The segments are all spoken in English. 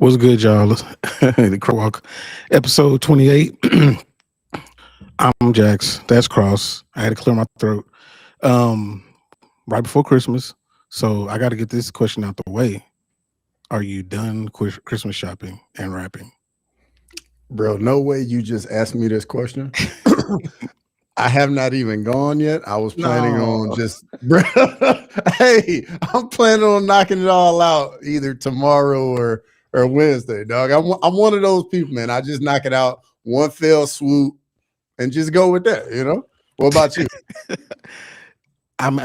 What's good, y'all? The Crosswalk, episode 28. I'm Jax. That's Cross. I had to clear my throat um, right before Christmas. So I got to get this question out the way. Are you done Christmas shopping and wrapping? Bro, no way you just asked me this question. I have not even gone yet. I was planning on No. just, bro, hey, I'm planning on knocking it all out either tomorrow or Wednesday, dog. I'm one of those people, man. I just knock it out one fell swoop and just go with that, you know? What about you? I'm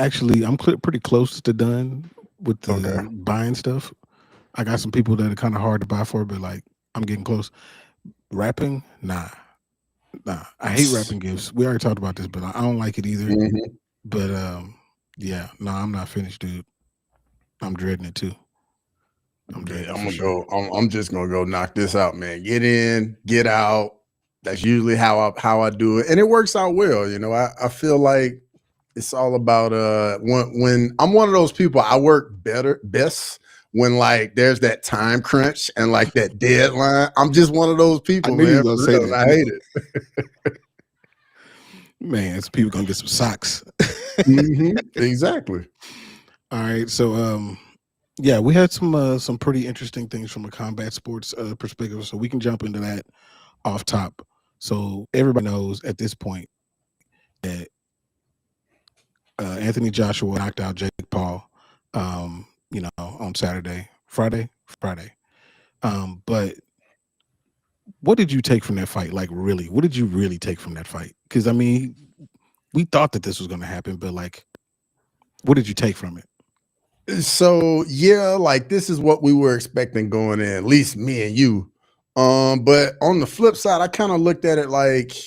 pretty close to done with Okay. the buying stuff. I got some people that are kind of hard to buy for, but like I'm getting close. Wrapping, nah. I hate wrapping gifts. We already talked about this, but I don't like it either. Mhm. But yeah, no, I'm not finished, dude. I'm dreading it too. I'm dreading Yeah, it I'm for gonna sure. go. I'm just gonna go knock this out, man. Get in, get out. That's usually how I do it, and it works out well. You know, I feel like it's all about when I'm one of those people. I work best when like there's that time crunch and like that deadline. I'm just one of those I people, knew you man. were gonna For say real, and that. I hate it. Man, some people gonna get some socks. Exactly. All right, so yeah, we had some pretty interesting things from a combat sports perspective, so we can jump into that off top. So everybody knows at this point that Anthony Joshua knocked out Jake Paul, on Friday. But what did you take from that fight? Like, really, what did you really take from that fight? Because I mean, we thought that this was going to happen, but like, what did you take from it? So yeah, like this is what we were expecting going in, at least me and you. But on the flip side, I kind of looked at it like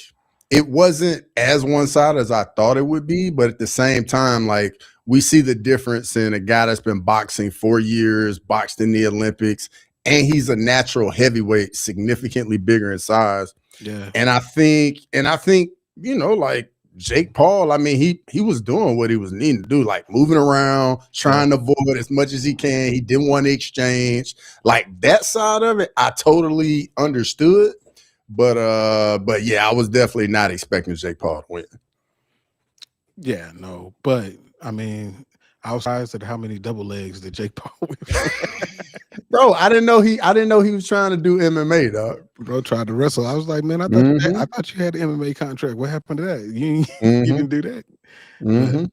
it wasn't as one side as I thought it would be, but at the same time, like we see the difference in a guy that's been boxing 4 years, boxed in the Olympics, and he's a natural heavyweight, significantly bigger in size. Yeah, And I think, like Jake Paul, I mean, he was doing what he was needing to do, like moving around, yeah, trying to avoid as much as he can. He didn't want to exchange. Like that side of it, I totally understood. But yeah, I was definitely not expecting Jake Paul to win. yeah. No, but I mean, I was surprised at how many double legs that Jake Paul went for. Bro, I didn't know he was trying to do MMA, dog. Bro tried to wrestle. I was like, man, I Mm-hmm. thought you had the MMA contract. What happened to that? You Mm-hmm. didn't do that. But Mm-hmm.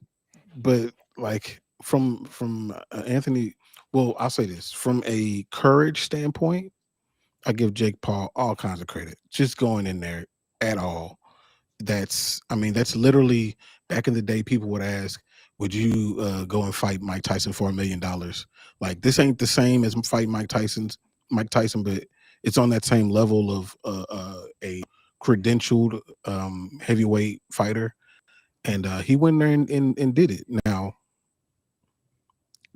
but like from Anthony, well, I'll say this from a courage standpoint, I give Jake Paul all kinds of credit. Just going in there at all. I mean, that's literally back in the day. People would ask, "Would you go and fight Mike Tyson for $1 million?" Like this ain't the same as fight Mike Tyson, but it's on that same level of a credentialed heavyweight fighter, and he went there and did it. Now,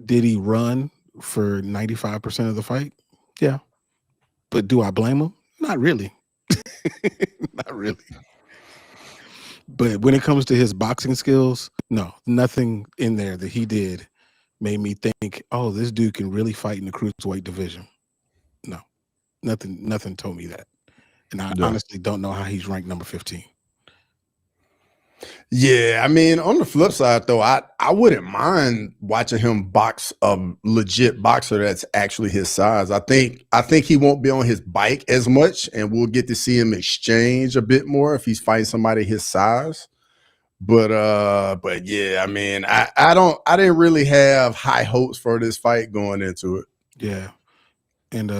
did he run for 95% of the fight? Yeah, but do I blame him? Not really. Not really. But when it comes to his boxing skills, no, nothing in there that he did made me think, oh, this dude can really fight in the cruiserweight division. No, nothing told me that. And I Yeah. honestly don't know how he's ranked number 15. Yeah, I mean, on the flip side, though, I wouldn't mind watching him box a legit boxer that's actually his size. I think he won't be on his bike as much, and we'll get to see him exchange a bit more if he's fighting somebody his size. But yeah, I mean, I didn't really have high hopes for this fight going into it. Yeah. And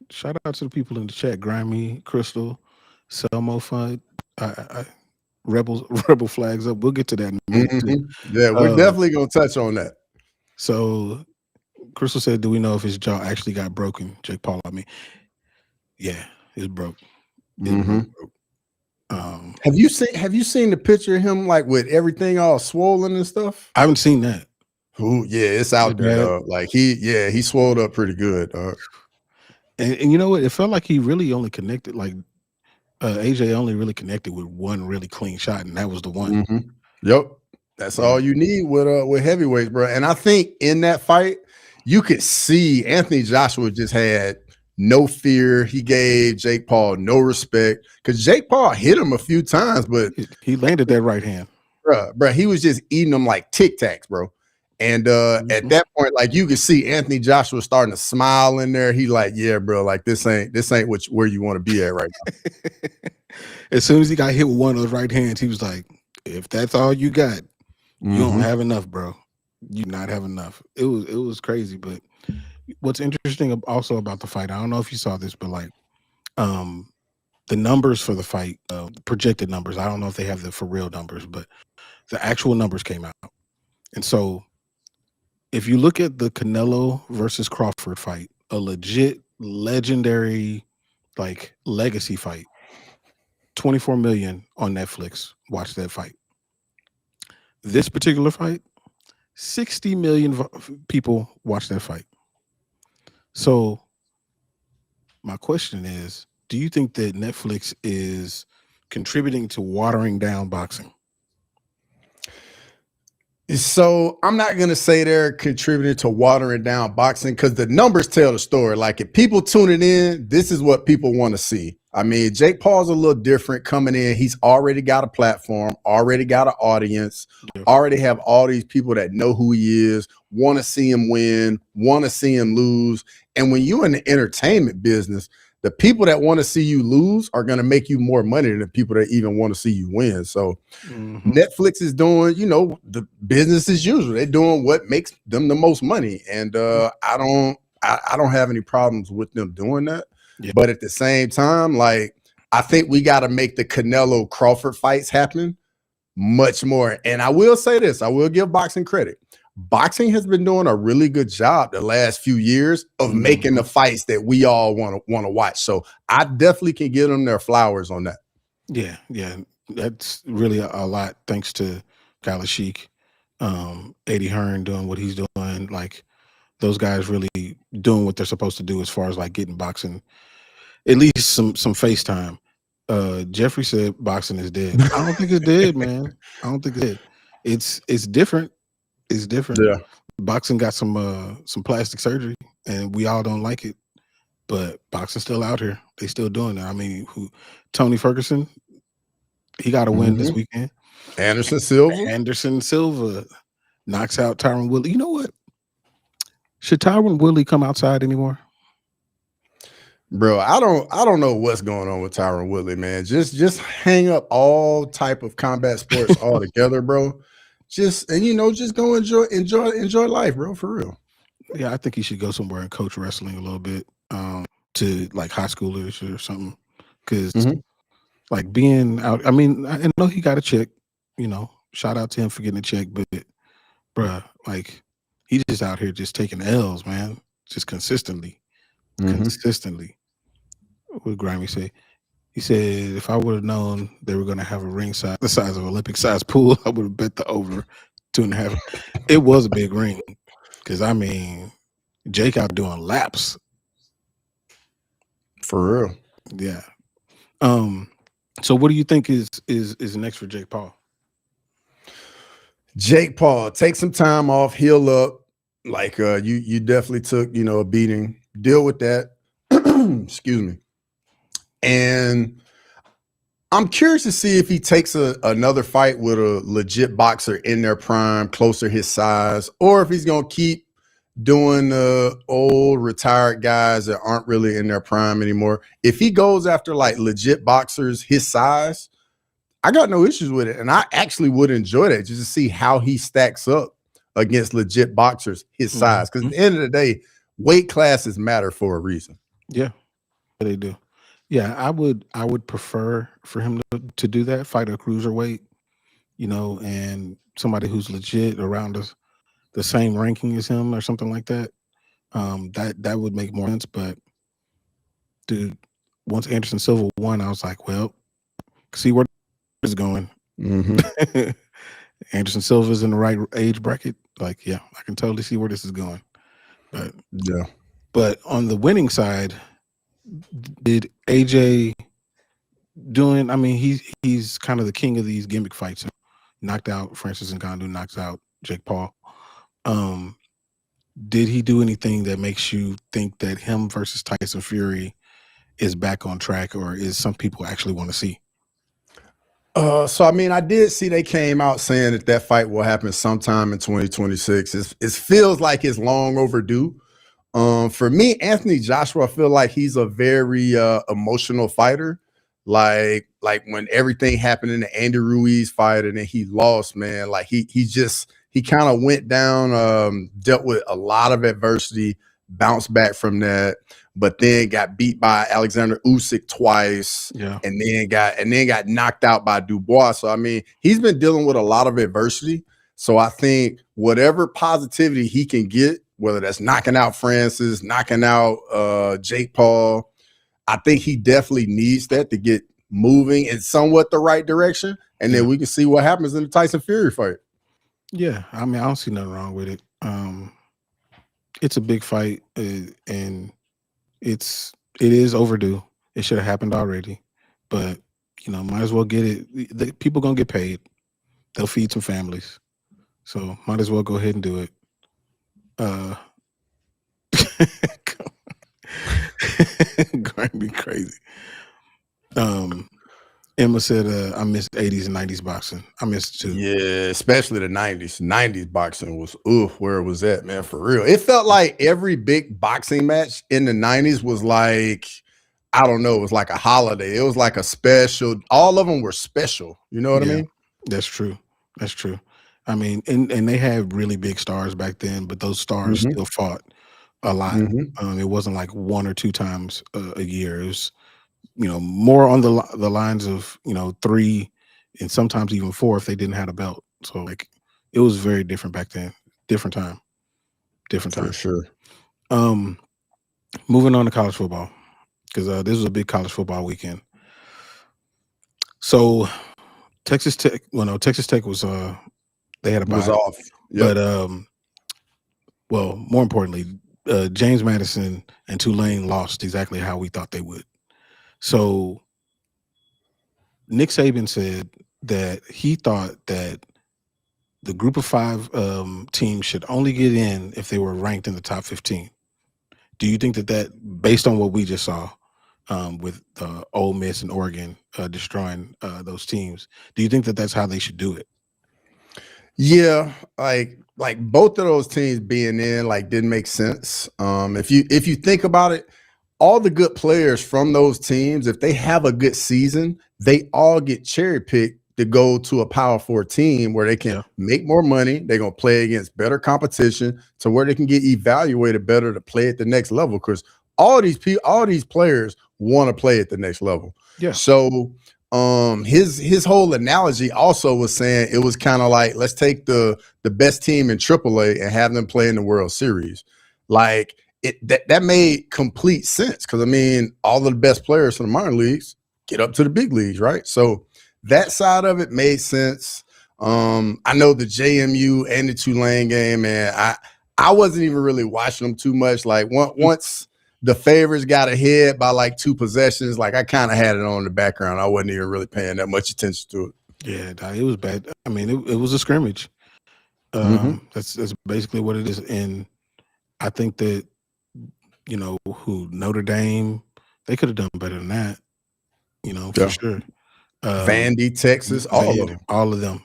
shout out to the people in the chat, Grimy, Crystal, Selmo Fun, I, Rebels, Rebel Flags Up. We'll get to that in a minute too. Yeah, we're Uh, definitely gonna touch on that. so Crystal said, "Do we know if his jaw actually got broken?" Jake Paul, I mean, yeah, it's broke. It's broke. Hmm. Broke. Have you seen the picture of him like with everything all swollen and stuff? I haven't seen that. Ooh, yeah, it's Is it out there, bad? dog. Like he swelled up pretty good, dog. And you know what? It felt like he really only connected, like AJ only really connected with one really clean shot, and that was the one. Yep, that's Yeah, all you need with heavyweights, bro. And I think in that fight, you could see Anthony Joshua just had no fear. He gave Jake Paul no respect because Jake Paul hit him a few times, but He landed that right hand. bruh, he was just eating them like Tic Tacs, bro. And at Mhm. that point, like you could see Anthony Joshua starting to smile in there. He like, yeah, bro, like this ain't where you want to be at right As soon as he got hit with one of those right hands, he was like, "If that's all you got, now. you don't have enough, bro. You not have enough." It was crazy. But what's interesting also about the fight, I don't know if you saw this, but like um the numbers for the fight, projected numbers. I don't know if they have the for real numbers, but the actual numbers came out. And so if you look at the Canelo versus Crawford fight, a legit legendary like legacy fight, 24 million on Netflix. Watch that fight. This particular fight, 60 million people watch that fight. So my question is, do you think that Netflix is contributing to watering down boxing? So I'm not gonna say they're contributing to watering down boxing because the numbers tell the story. Like if people tuning in, this is what people want to see. I mean, Jake Paul's a little different coming in. He's already got a platform, already got an audience, Yeah. already have all these people that know who he is, want to see him win, want to see him lose. And when you're in the entertainment business, the people that want to see you lose are going to make you more money than the people that even want to see you win. So Mhm. Netflix is doing, the business as usual. They're doing what makes them the most money, and I don't have any problems with them doing that. Yeah. But at the same time, like I think we got to make the Canelo Crawford fights happen much more. And I will say this: I will give boxing credit. Boxing has been doing a really good job the last few years of making the Mhm. fights that we all want to watch. So I definitely can give them their flowers on that. Yeah, yeah. That's really a lot thanks to Kyle Sheik, Eddie Hearn doing what he's doing. Like those guys really doing what they're supposed to do as far as like getting boxing at least some FaceTime. Jeffrey said boxing is dead. I don't think it's dead, man. I don't think it's dead. It's different. It's different. Yeah. Boxing got some plastic surgery, and we all don't like it. But boxing's still out here. They still doing it. I mean, Tony Ferguson, he got a win this Mhm. weekend. Anderson Silva. Anderson Silva knocks out Tyron Woodley. You know what? Should Tyron Woodley come outside anymore? Bro, I don't know what's going on with Tyron Woodley, man. Just hang up all type of combat sports altogether, bro. Just go enjoy life, bro, for real. Yeah, I think he should go somewhere and coach wrestling a little bit, to like high schoolers or something. Because Mhm. like being out, I mean, I know he got a check. Shout out to him for getting a check, but bruh, like he just out here just taking L's, man, just consistently, Mhm. consistently. What did Grimy say? He said, if I would have known they were going to have a ring size, the size of Olympic size pool, I would have bet the over 2.5. It was a big ring because I mean, Jake out doing laps. For real. Yeah. Um. So, what do you think is next for Jake Paul? Jake Paul, take some time off, heal up. Like you definitely took, a beating. Deal with that. Excuse me. And I'm curious to see if he takes another fight with a legit boxer in their prime, closer his size, or if he's gonna keep doing the old retired guys that aren't really in their prime anymore. If he goes after like legit boxers his size, I got no issues with it. And I actually would enjoy that just to see how he stacks up against legit boxers his size. Because Mhm. at the end of the day, weight classes matter for a reason. Yeah, they do. Yeah, I would prefer for him to do that, fight a cruiserweight, and somebody who's legit around the same ranking as him or something like that. That would make more sense. But dude, once Anderson Silva won, I was like, well, see where this is going. Mm-hmm. Anderson Silva's in the right age bracket. Like, yeah, I can totally see where this is going. But Yeah. but on the winning side, did AJ doing? I mean, he's kind of the king of these gimmick fights. Knocked out Francis Ngannou, knocks out Jake Paul. Um, did he do anything that makes you think that him versus Tyson Fury is back on track, or is some people actually want to see? So I mean, I did see they came out saying that that fight will happen sometime in 2026. It feels like it's long overdue. For me, Anthony Joshua, I feel like he's a very emotional fighter. Like when everything happened in the Andy Ruiz fight and then he lost, man. Like he kind of went down, dealt with a lot of adversity, bounced back from that, but then got beat by Alexander Usyk twice, Yeah. and then got knocked out by Dubois. So I mean, he's been dealing with a lot of adversity. So I think whatever positivity he can get, whether that's knocking out Francis, knocking out Jake Paul, I think he definitely needs that to get moving in somewhat the right direction. And Yeah. then we can see what happens in the Tyson Fury fight. Yeah. I mean, I don't see nothing wrong with it. It's a big fight, and it is overdue. It should have happened already, but might as well get it. The people gonna get paid. They'll feed some families, so might as well go ahead and do it. Uh, going to be crazy. Emma said, "I miss '80s and '90s boxing. I missed it too." Yeah, especially the 90s. 90s boxing was where it was at, man, for real. It felt like every big boxing match in the 90s was like, I don't know, it was like a holiday. It was like a special. All of them were special. You know what I Yeah, mean? that's true. That's true. I mean, and they had really big stars back then, but those stars Hmm. still fought a lot. Hmm. It wasn't like one or two times a year. It was more on the lines of three and sometimes even four if they didn't have a belt. So like it was very different back then. Different time. Different For time. sure. Um, moving on to college football because this was a big college football weekend. So Texas Tech, well, no, Texas Tech was they had a Was bye, off. Yep. but well, more importantly, James Madison and Tulane lost exactly how we thought they would. So Nick Saban said that he thought that the group of five teams should only get in if they were ranked in the top 15. Do you think that based on what we just saw with Ole Miss and Oregon destroying those teams, do you think that that's how they should do it? Yeah, like both of those teams being in like didn't make sense. If you think about it, all the good players from those teams, if they have a good season, they all get cherry picked to go to a Power Four team where they can Yeah. make more money. They're gonna play against better competition to where they can get evaluated better to play at the next level. Because all these players want to play at the next level. Yeah. So his whole analogy also was saying it was kind of like let's take the best team in AAA and have them play in the World Series. Like that made complete sense because I mean all of the best players from the minor leagues get up to the big leagues, right? So that side of it made sense. I know the JMU and the Tulane game, man. I wasn't even really watching them too much. Like once the favorites got ahead by like 2 possessions, like I kind of had it on in the background. I wasn't even really paying that much attention to it. Yeah, it was bad. I mean, it was a scrimmage. Mm-hmm. That's basically what it is, and I think that who Notre Dame, they could have done better than that. For Yeah. sure. Um, Vandy, Texas, all of them. all of them,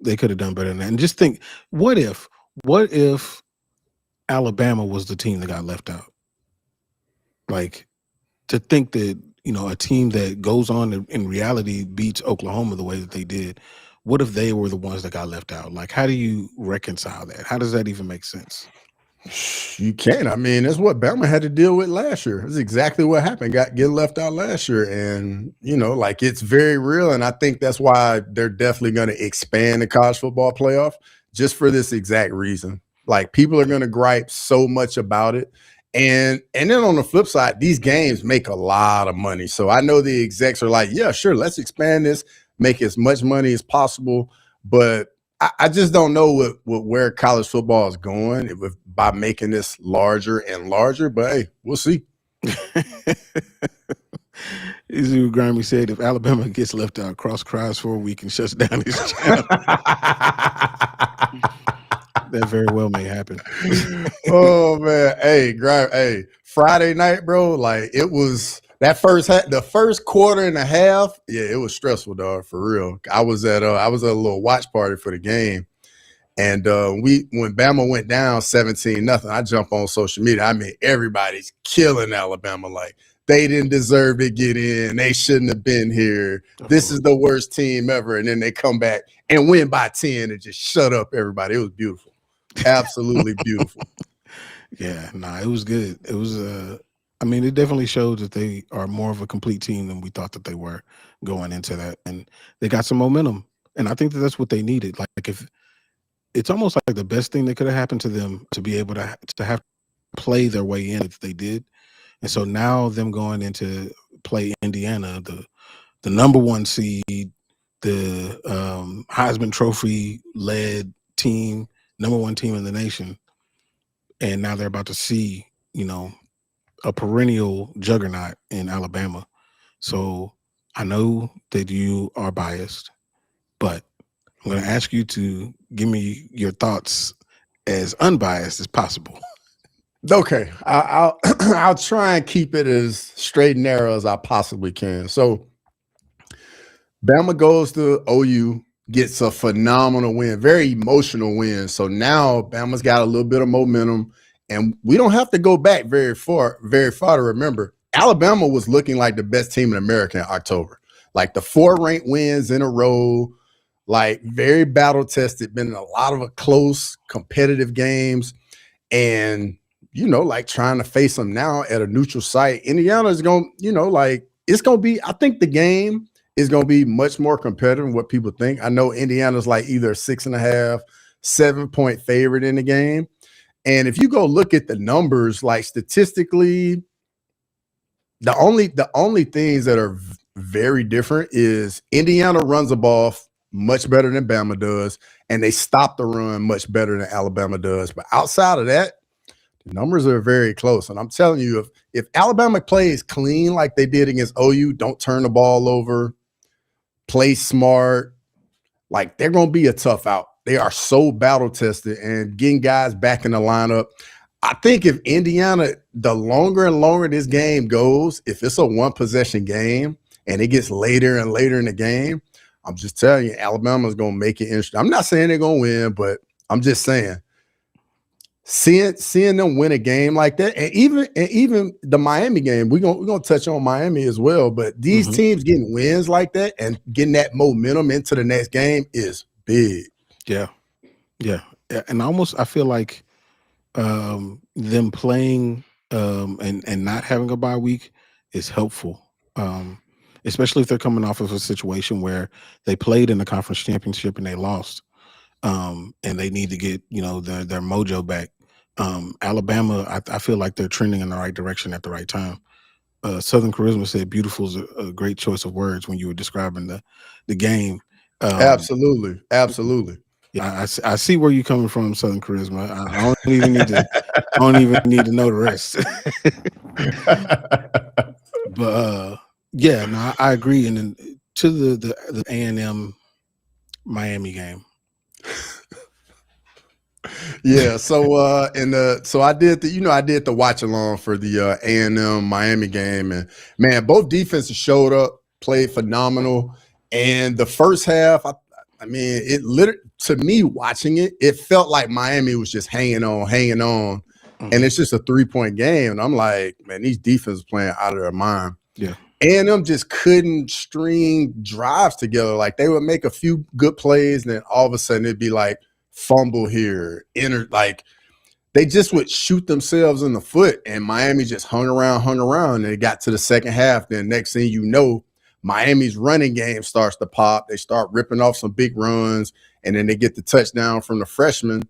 they could have done better than that. And just think, what if Alabama was the team that got left out? Like to think that a team that goes on in reality beats Oklahoma the way that they did. What if they were the ones that got left out? Like, how do you reconcile that? How does that even make sense? You can. I mean, that's what Bama had to deal with last year. That's exactly what happened. Get left out last year. And, like it's very real. And I think that's why they're definitely going to expand the college football playoff just for this exact reason. Like people are going to gripe so much about it. And then on the flip side, these games make a lot of money. So I know the execs are like, yeah, sure, let's expand this, make as much money as possible. But I just don't know where college football is going by making this larger and larger. But hey, we'll see. This is what Grammy said. If Alabama gets left out, Cross cries for a week and shuts down his channel. That very well may happen. Oh man, hey, Friday night, bro. Like it was that the first quarter and a half. Yeah, it was stressful, dog. For real. I was at a little watch party for the game, and when Bama went down 17-0, I jump on social media. I mean, everybody's killing Alabama. Like they didn't deserve to get in. They shouldn't have been here. This is the worst team ever. And then they come back and win by 10 and just shut up everybody. It was beautiful. Absolutely beautiful. Yeah, nah, it was good. It was I mean, it definitely showed that they are more of a complete team than we thought that they were going into that, and they got some momentum. And I think that that's what they needed. Like if it's almost like the best thing that could have happened to them to be able to have play their way in if they did. And so now them going into play Indiana, the number one seed, the Heisman Trophy led team, number one team in the nation, and now they're about to see, a perennial juggernaut in Alabama. So I know that you are biased, but I'm going to ask you to give me your thoughts as unbiased as possible. Okay, I'll I'll try and keep it as straight and narrow as I possibly can. So Bama goes to OU, gets a phenomenal win, very emotional win. So now Bama's got a little bit of momentum, and we don't have to go back very far to remember. Alabama was looking like the best team in America in October. Like the 4 ranked wins in a row, like very battle tested, been in a lot of close competitive games. And like trying to face them now at a neutral site. Indiana is going, it's going to be, I think the game is going to be much more competitive than what people think. I know Indiana's like either 6.5, 7-point favorite in the game. And if you go look at the numbers, like statistically, the only things that are very different is Indiana runs the ball much better than Bama does, and they stop the run much better than Alabama does. But outside of that, the numbers are very close. And I'm telling you, if Alabama plays clean like they did against OU, don't turn the ball over, play smart, like they're going to be a tough out. They are so battle tested, and getting guys back in the lineup. I think if Indiana, the longer and longer this game goes, if it's a 1-possession game and it gets later and later in the game, I'm just telling you, Alabama's going to make it interesting. I'm not saying they're going to win, but I'm just saying, seeing them win a game like that, and even the Miami game, we're gonna touch on Miami as well. But these teams getting wins like that and getting that momentum into the next game is big. Yeah. And I feel like them playing and not having a bye week is helpful. Especially if they're coming off of a situation where they played in the conference championship and they lost. And they need to get, their mojo back. Alabama, I feel like they're trending in the right direction at the right time. Southern Charisma said beautiful is a great choice of words when you were describing the game. Absolutely. Yeah, I see where you're coming from, Southern Charisma. I don't even need to. I don't even need to know the rest. But yeah, no, I agree. And then to the A&M Miami game. Yeah, so I did the watch along for the A&M Miami game, and man, both defenses showed up, played phenomenal, and the first half, I mean, it literally, to me watching it, it felt like Miami was just hanging on, and it's just a 3-point game, and I'm like, man, these defenses playing out of their mind. Yeah. A&M just couldn't string drives together. Like they would make a few good plays, and then all of a sudden it'd be like fumble here, like they just would shoot themselves in the foot, and Miami just hung around, and it got to the second half. Then next thing you know, Miami's running game starts to pop. They start ripping off some big runs, and then they get the touchdown from the freshman,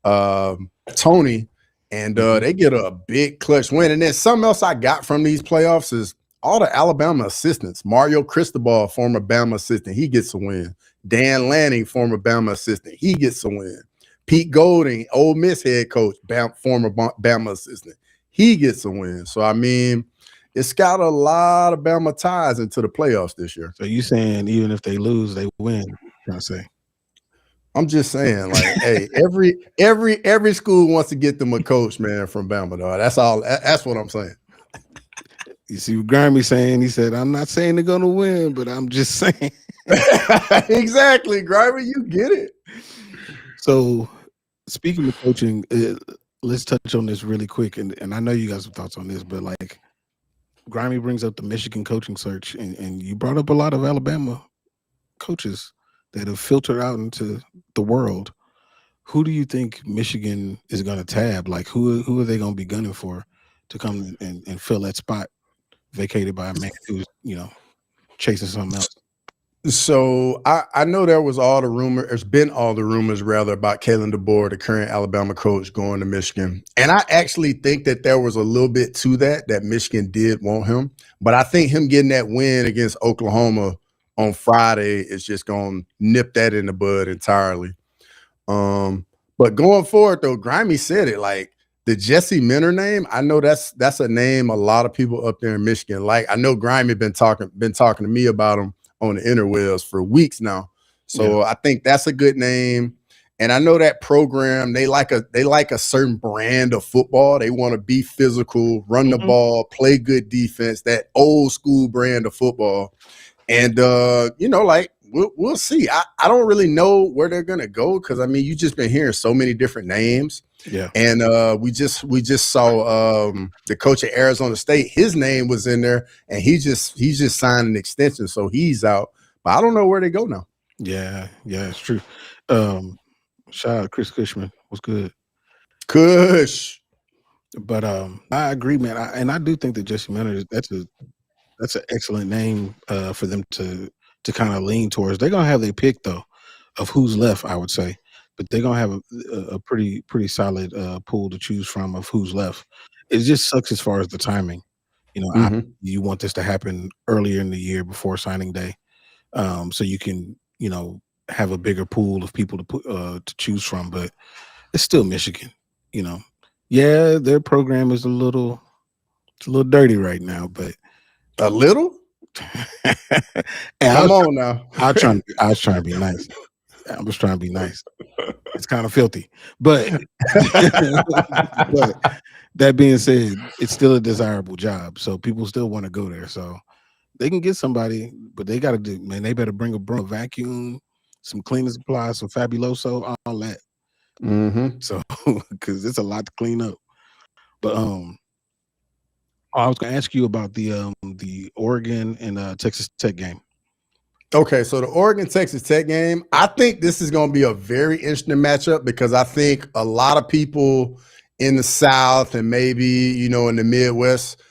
Tony, and they get a big clutch win. And then something else I got from these playoffs is all the Alabama assistants. Mario Cristobal, former Bama assistant, he gets a win. Dan Lanning, former Bama assistant, he gets a win. Pete Golding, Ole Miss head coach, former Bama assistant, he gets a win. So, I mean, it's got a lot of Bama ties into the playoffs this year. So you saying even if they lose, they win? Trying to say? I'm just saying, like, hey, every school wants to get them a coach, man, from Bama, dog. That's all. That's what I'm saying. You see what Grimy saying? He said, "I'm not saying they're gonna win, but I'm just saying." Exactly, Grimer, you get it. So, speaking of coaching, let's touch on this really quick, and I know you guys have thoughts on this, but like Grimy brings up the Michigan coaching search, and you brought up a lot of Alabama coaches that have filtered out into the world. Who do you think Michigan is going to tab? Like, who are they going to be gunning for to come and fill that spot vacated by a man who's chasing something else? So I know there was all the rumor. There's been all the rumors rather about Kalen DeBoer, the current Alabama coach, going to Michigan. And I actually think that there was a little bit to that Michigan did want him. But I think him getting that win against Oklahoma on Friday is just going to nip that in the bud entirely. But going forward though, Grimy said it, like the Jesse Minter name. I know that's a name a lot of people up there in Michigan like. I know Grimy been talking to me about him on the interwebs for weeks now. So yeah. I think that's a good name. And I know that program, they like a certain brand of football. They want to be physical, run the ball, play good defense, that old school brand of football. And like we'll see. I don't really know where they're gonna go because I mean you just been hearing so many different names. Yeah. And we just saw the coach at Arizona State. His name was in there, and he just signed an extension, so he's out. But I don't know where they go now. Yeah, it's true. Shout out Chris Cushman. What's good? Kush. But I agree, man. I do think that Jesse Minter, that's an excellent name for them to kind of lean towards. They're gonna have their pick though of who's left, I would say, but they're gonna have a pretty solid pool to choose from of who's left. It just sucks as far as the timing. You want this to happen earlier in the year before signing day, so you can have a bigger pool of people to choose from. But it's still Michigan. Yeah, their program is a little dirty right now, but. A little? Come on now. I was trying to be nice. I was trying to be nice. It's kind of filthy. But, but that being said, it's still a desirable job. So people still want to go there. So they can get somebody, but they got to do, man, they better bring a broom, a vacuum, some cleaning supplies, some Fabuloso, all that. So, because it's a lot to clean up. But, I was going to ask you about the Oregon and Texas Tech game. Okay, so the Oregon-Texas Tech game, I think this is going to be a very interesting matchup because I think a lot of people in the South and maybe, in the Midwest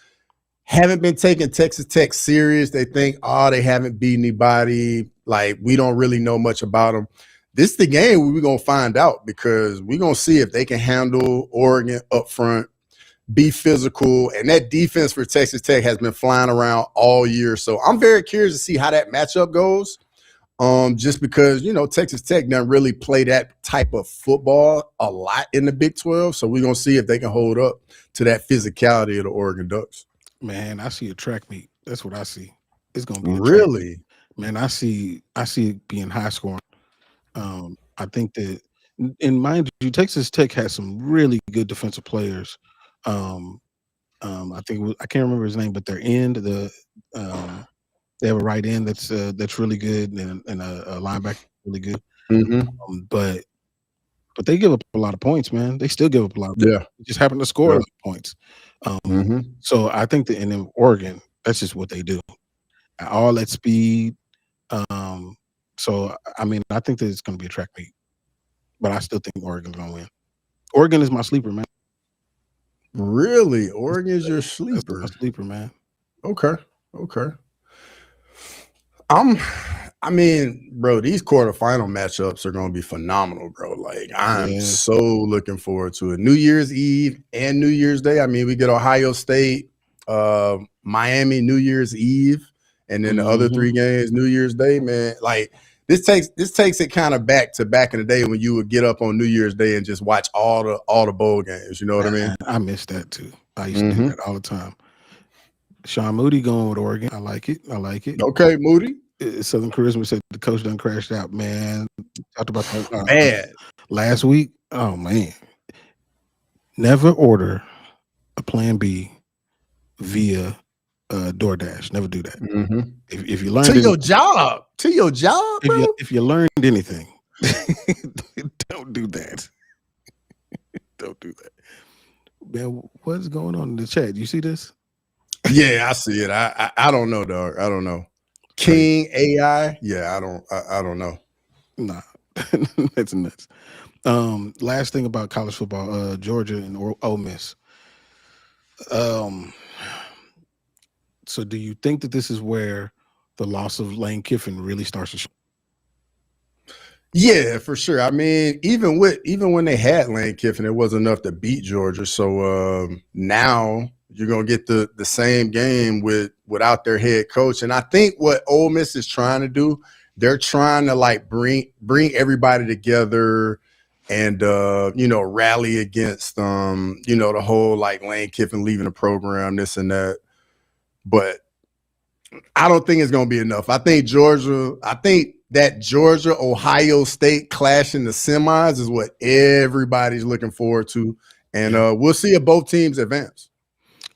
haven't been taking Texas Tech serious. They think, they haven't beat anybody. Like, we don't really know much about them. This is the game where we're going to find out because we're going to see if they can handle Oregon up front, be physical, and that defense for Texas Tech has been flying around all year. So I'm very curious to see how that matchup goes. Just because, Texas Tech doesn't really play that type of football a lot in the Big 12. So we're going to see if they can hold up to that phicality of the Oregon Ducks. Man, I see a track meet. That's what I see. It's going to be really, man. I see it being high scoring. I think that, and mind you, Texas Tech has some really good defensive players. I think I can't remember his name, but their end, they have a right end that's really good, and a linebacker really good. But they give up a lot of points, man. They still give up a lot of points. Yeah. They just happen to score a lot of points. So I think that in Oregon, that's just what they do. All that speed. So I mean, I think that it's going to be a track meet, but I still think Oregon's going to win. Oregon is my sleeper, man. Really? Oregon's your sleeper? That's my sleeper, man. Okay. I mean, bro, these quarterfinal matchups are going to be phenomenal, bro. Like, I'm so looking forward to it. New Year's Eve and New Year's Day. I mean, we get Ohio State, Miami, New Year's Eve, and then the other 3 games, New Year's Day, man. Like, this takes it kind of back in the day when you would get up on New Year's Day and just watch all the bowl games. You know what I mean? I miss that too. I used to do that all the time. Sean Moody going with Oregon. I like it. Okay, Moody. Southern Charisma said the coach done crashed out, man. Talked about that Man. last week. Oh man. Never order a plan B via DoorDash. Never do that. Mhm. If you learned To your anything, job. To your job, bro. if you learned anything, don't do that. Don't do that. Man, what's going on in the chat? You see this? Yeah, I see it. I don't know, dog. I don't know. King AI. Yeah, I don't know. Nah, that's nuts. Last thing about college football, Georgia and Ole Miss. So do you think that this is where the loss of Lane Kiffin really starts to show? Yeah, for sure. I mean, even when they had Lane Kiffin, it wasn't enough to beat Georgia. So now you're gonna get the same game without their head coach. And I think what Ole Miss is trying to do, they're trying to like bring everybody together and rally against the whole like Lane Kiffin leaving the program, this and that. But I don't think it's going to be enough. I think that Georgia Ohio State clash in the semis is what everybody's looking forward to, and we'll see if both teams advance.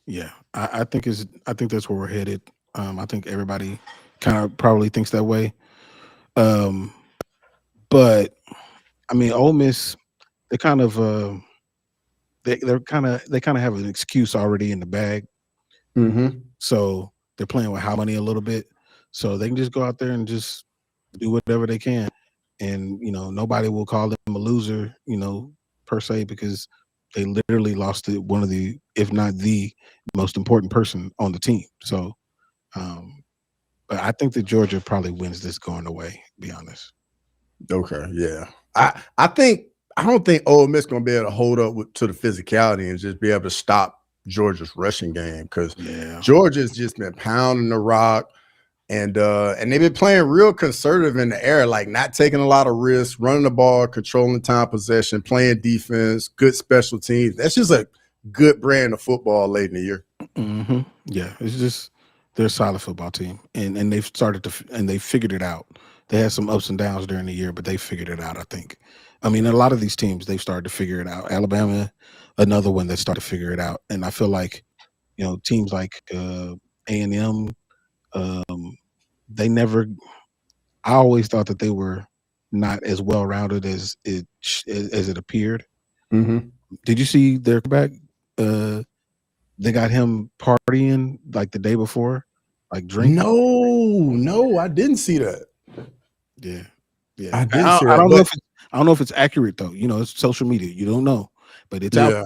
Yeah, I think that's where we're headed. I think everybody kind of probably thinks that way. But I mean, Ole Miss, they kind of they kind of have an excuse already in the bag. Mm-hmm. So they're playing with how money a little bit, so they can just go out there and just do whatever they can, and nobody will call them a loser, per se, because they literally lost to one of the, if not the most important person on the team. So, but I think that Georgia probably wins this going away. To be honest. Okay, yeah, I don't think Ole Miss gonna be able to hold up to the physicality and just be able to stop Georgia's rushing game, because Georgia's just been pounding the rock, and they've been playing real conservative in the air, like not taking a lot of risks, running the ball, controlling time possession, playing defense, good special teams. That's just a good brand of football late in the year. Mm-hmm. Yeah, it's just they're a solid football team, and they've started to and they figured it out. They had some ups and downs during the year, but they figured it out. I think. I mean, a lot of these teams they've started to figure it out. Alabama, another one that started to figure it out, and I feel like teams like A&M, they never. I always thought that they were not as well rounded as it appeared. Mm-hmm. Did you see their back? They got him partying like the day before, like drinking. No, I didn't see that. Yeah. I didn't see that. I don't know if it's accurate though. It's social media. You don't know, but it's out.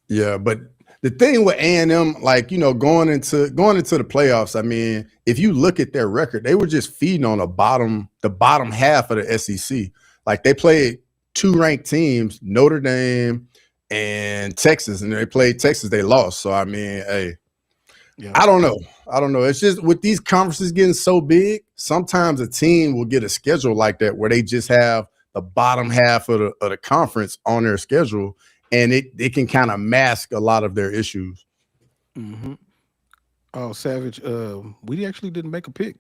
Yeah, but the thing with A&M, like going into the playoffs, I mean, if you look at their record, they were just feeding on the bottom half of the SEC. Like they played two ranked teams, Notre Dame and Texas, and they played Texas, they lost. So I mean, hey, I don't know. It's just with these conferences getting so big, sometimes a team will get a schedule like that where they just have the bottom half of the conference on their schedule, and it can kind of mask a lot of their issues. Mm-hmm. Oh, Savage, we actually didn't make a pick.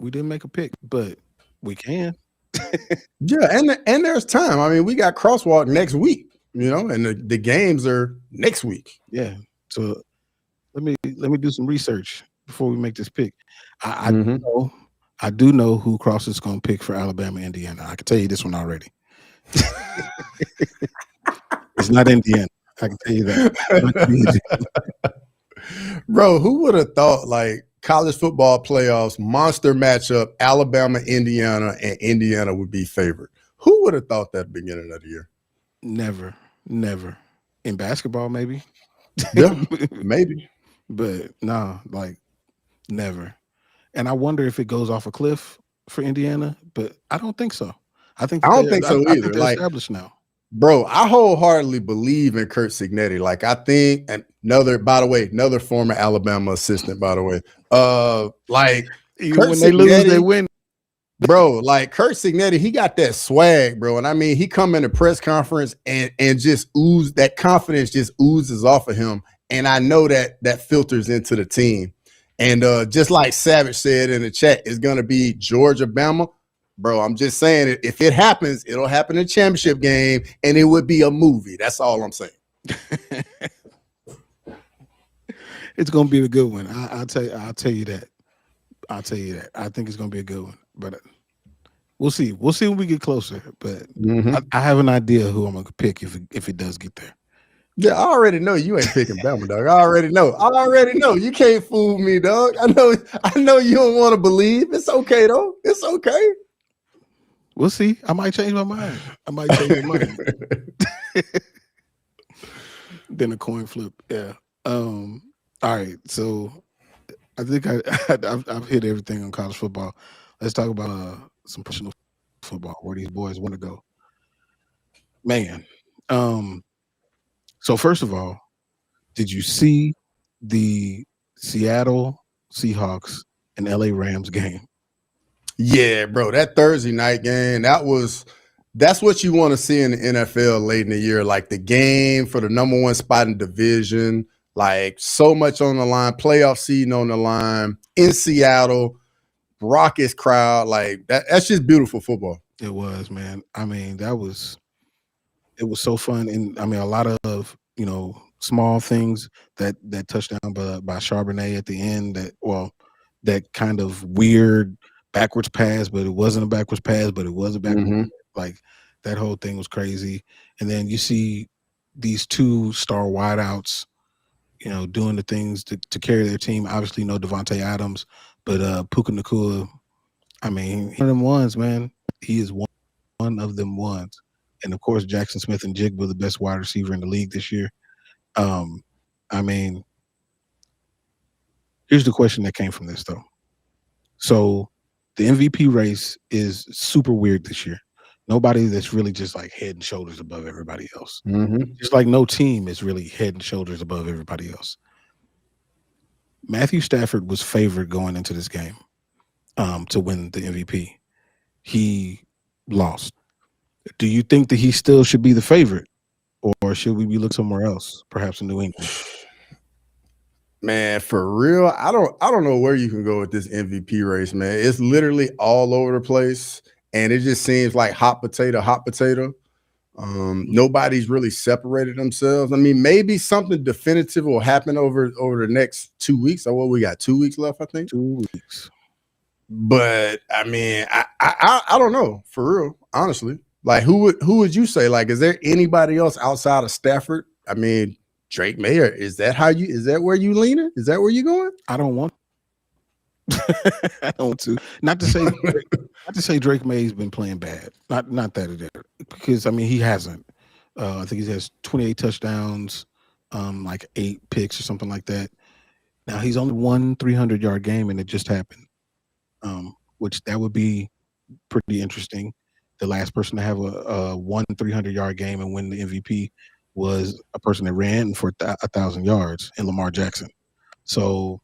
We didn't make a pick, but we can. Yeah, and there's time. I mean, we got Crosswalk next week, and the games are next week. Yeah. So let me do some research before we make this pick. I do know who Cross is going to pick for Alabama, Indiana. I can tell you this one already. It's not Indiana. I can tell you that. Bro, who would have thought like college football playoffs, monster matchup, Alabama, Indiana, and Indiana would be favored? Who would have thought that at the beginning of the year? Never. In basketball, maybe. Yeah, maybe. But no, like never. And I wonder if it goes off a cliff for Indiana, but I don't think so. I don't think so either. I think they're established now. Bro, I wholeheartedly believe in Curt Cignetti. Like, I think another former Alabama assistant, by the way. Like, even when they lose, they win. Bro, like Curt Cignetti, he got that swag, bro. And I mean, he come in the press conference and just that confidence just oozes off of him. And I know that filters into the team. And just like Savage said in the chat, it's gonna be Georgia Bama. Bro, I'm just saying if it happens, it'll happen in a championship game, and it would be a movie. That's all I'm saying. It's gonna be a good one. I'll tell you. I'll tell you that. I'll tell you that. I think it's gonna be a good one. But we'll see. We'll see when we get closer. But I have an idea who I'm gonna pick if it does get there. Yeah, I already know you ain't picking Bama, dog. I already know. You can't fool me, dog. I know you don't want to believe. It's okay though. It's okay. We'll see. I might change my mind. Then a coin flip. Yeah. All right. So I think I've hit everything on college football. Let's talk about some professional football where these boys want to go. Man. So first of all, did you see the Seattle Seahawks and LA Rams game? Yeah, bro. That Thursday night game, that's what you want to see in the NFL late in the year. Like the game for the number one spot in division, like so much on the line, playoff seeding on the line in Seattle, raucous crowd. Like that's just beautiful football. It was, man. I mean, it was so fun. And I mean, a lot of, small things that touchdown by Charbonnet at the end that kind of weird backwards pass, but it wasn't a backwards pass, but it was a backwards like that whole thing was crazy. And then you see these two star wideouts, doing the things to carry their team. Obviously no Devontae Adams, but Puka Nacua, I mean, one of them ones, man. He is one of them ones. And of course, Jackson Smith and Jigba, the best wide receiver in the league this year. I mean, here's the question that came from this, though. So the MVP race is super weird this year. Nobody that's really just like head and shoulders above everybody else. Just like no team is really head and shoulders above everybody else. Matthew Stafford was favored going into this game to win the MVP. He lost. Do you think that he still should be the favorite, or should we be looking somewhere else, perhaps in New England? Man, for real, I don't know where you can go with this MVP race, man. It's literally all over the place, and it just seems like hot potato. Nobody's really separated themselves. I mean, maybe something definitive will happen over the next 2 weeks. Or what, we got 2 weeks left, I think. 2 weeks. But I mean, I don't know, for real, honestly. Like, who would you say? Like, is there anybody else outside of Stafford? I mean, Drake Mayer, is that where you leaning? Is that where you going? I don't want I don't want to. Not to say Drake May's been playing bad. Not that it is. Because I mean he hasn't. I think he has 28 touchdowns, like 8 picks or something like that. Now he's only won 300-yard game and it just happened. Which that would be pretty interesting. The last person to have a 300-yard game and win the MVP was a person that ran for 1,000 yards in Lamar Jackson. So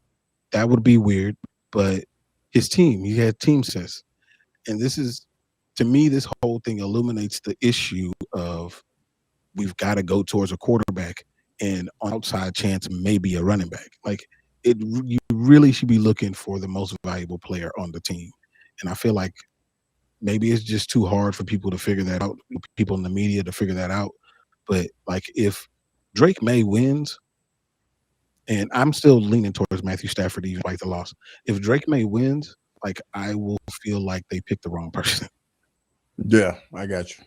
that would be weird, but his team, he had team success. And this is, to me, this whole thing illuminates the issue of we've got to go towards a quarterback and on outside chance maybe a running back. Like you really should be looking for the most valuable player on the team. And I feel like maybe it's just too hard for people to figure that out, people in the media to figure that out. But like if Drake May wins, and I'm still leaning towards Matthew Stafford even like the loss. If Drake May wins, like I will feel like they picked the wrong person. Yeah, I got you.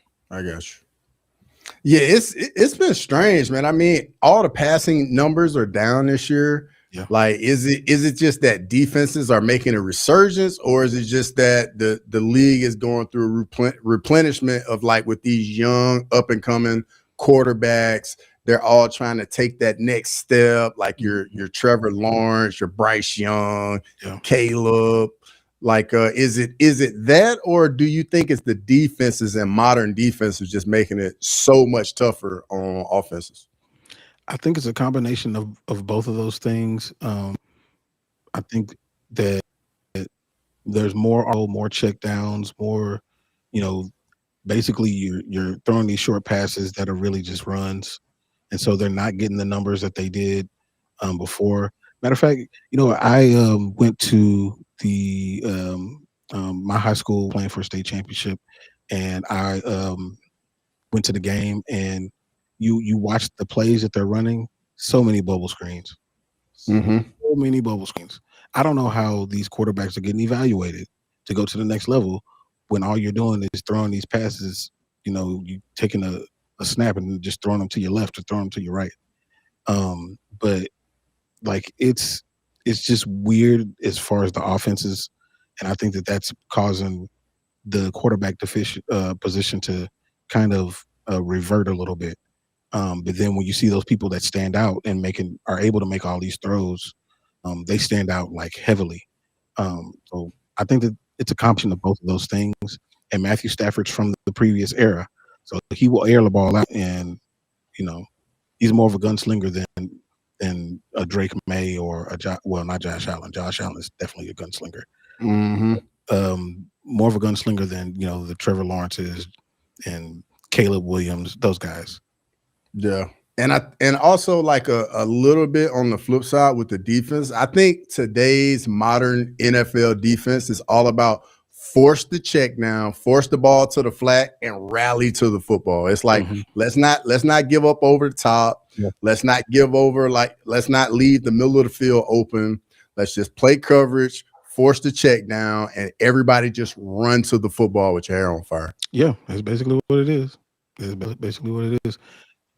Yeah, it's been strange, man. I mean, all the passing numbers are down this year. Yeah. Like, is it just that defenses are making a resurgence, or is it just that the league is going through a replenishment of like with these young up and coming quarterbacks? They're all trying to take that next step, like your Trevor Lawrence, your Bryce Young, Caleb. Like, is it that, or do you think it's the defenses and modern defenses just making it so much tougher on offenses? I think it's a combination of both of those things. I think that there's more check downs, more, basically you're throwing these short passes that are really just runs. And so they're not getting the numbers that they did before. Matter of fact, I went to the my high school playing for a state championship, and I went to the game, and you watch the plays that they're running. So many bubble screens, Mm-hmm. so many bubble screens. I don't know how these quarterbacks are getting evaluated to go to the next level when all you're doing is throwing these passes. You taking a snap and just throwing them to your left or throwing them to your right. But like it's just weird as far as the offenses, and I think that that's causing the quarterback position to kind of revert a little bit. But then when you see those people that stand out and are able to make all these throws, they stand out like heavily. So I think that it's a combination of both of those things. And Matthew Stafford's from the previous era, so he will air the ball out, and you know he's more of a gunslinger than a Drake May or well, not Josh Allen. Josh Allen is definitely a gunslinger. Mm-hmm. More of a gunslinger than the Trevor Lawrences and Caleb Williams. Those guys. Yeah. And also like a little bit on the flip side with the defense. I think today's modern NFL defense is all about force the check down, force the ball to the flat, and rally to the football. It's like Hmm. let's not give up over the top. Yeah. Let's not give over, like let's not leave the middle of the field open. Let's just play coverage, force the check down, and everybody just run to the football with your hair on fire. Yeah, that's basically what it is. That's basically what it is.